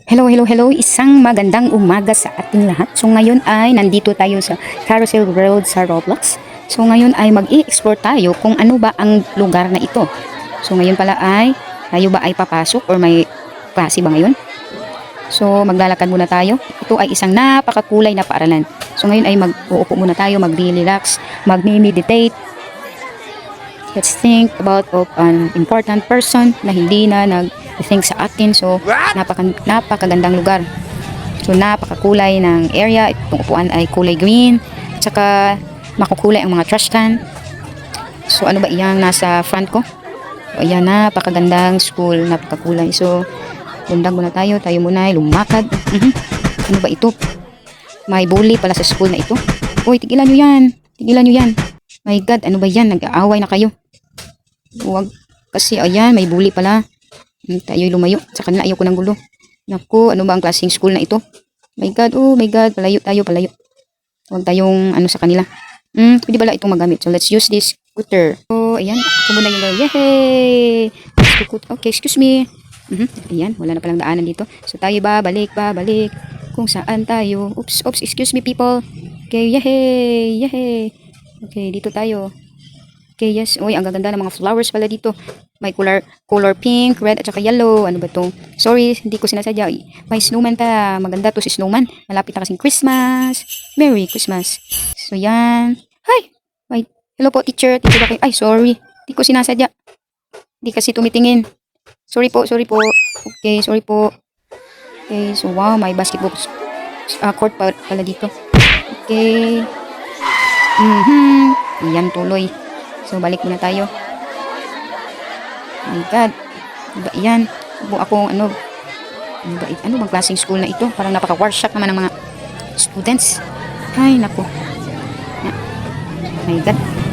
Hello, hello, hello. Isang magandang umaga sa ating lahat. So ngayon ay nandito tayo sa Carousel Road sa Roblox. So ngayon ay mag-i-explore tayo kung ano ba ang lugar na ito. So ngayon pala ay tayo ba ay papasok or may klase ba ngayon? So maglalakad muna tayo. Ito ay isang napakakulay na paaralan. So ngayon ay mag-uupo muna tayo, mag-relax, mag-meditate. Let's think about of an important person na hindi na nag-think sa atin. So, napakagandang lugar. So, napakakulay ng area. Itong upuan ay kulay green. At saka, makukulay ang mga trash can. So, ano ba iyang nasa front ko? So, ayan, napakagandang school. Napakakulay. So, bundag muna tayo. Tayo muna ay lumakad. Ano ba ito? May bully pala sa school na ito. Uy, tigilan nyo yan. Tigilan nyo yan. My God, ano ba yan? Nag-aaway na kayo. Huwag. Kasi, ayan, may bully pala. Tayo'y lumayo. Sa kanila, ayoko ng gulo. Naku, ano ba ang klaseng school na ito? My God, oh my God. Palayo tayo, palayo. Huwag tayong, ano sa kanila. Pwede bala itong magamit. So, let's use this scooter. So, ayan. Ako muna yung gawin. Yay! Okay, excuse me. Ayan, wala na palang daanan dito. So, tayo ba? Balik. Kung saan tayo? Oops, excuse me, people. Okay, yay! Okay, dito tayo. Okay, yes. Uy, ang gaganda ng mga flowers pala dito. May color pink, red, at saka yellow. Ano ba to? Sorry, hindi ko sinasadya. May snowman ta. Maganda to si snowman. Malapit na kasing Christmas. Merry Christmas. So, yan. Hi! Hello po, teacher. Teacher ba kayo? Ay, sorry. Hindi ko sinasadya. Hindi kasi tumitingin. Sorry po. Okay, sorry po. Okay, so wow, may basketball court pala dito. Okay. Yan, tuloy. So, balik muna tayo. Oh my God. Diba yan? Ano bang klaseng school na ito? Parang napaka-workshop naman ng mga students. Ay, naku. My God.